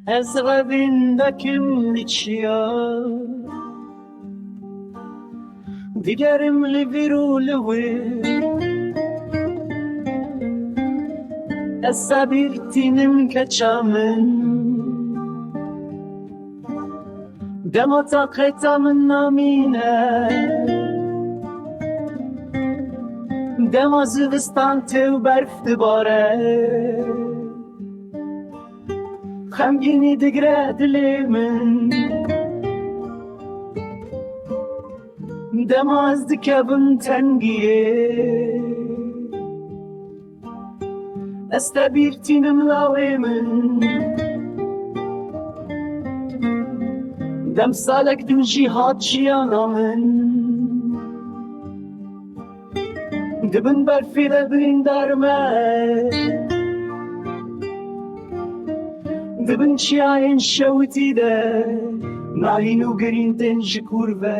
Ez revindekim niçya Digerim li viru li wir Ez sabirtinim keçamın Dema taqetamın namine Dema zivistan tev berf dibare خمگینی دگره دلی من دم از دکبم تنگیه استبیرتینم لاوی من دم سالک دو جیهات جیانا من دبن برفی دبین درمه دبن چیاین شوتی ده ناینو گرین تنج کوربه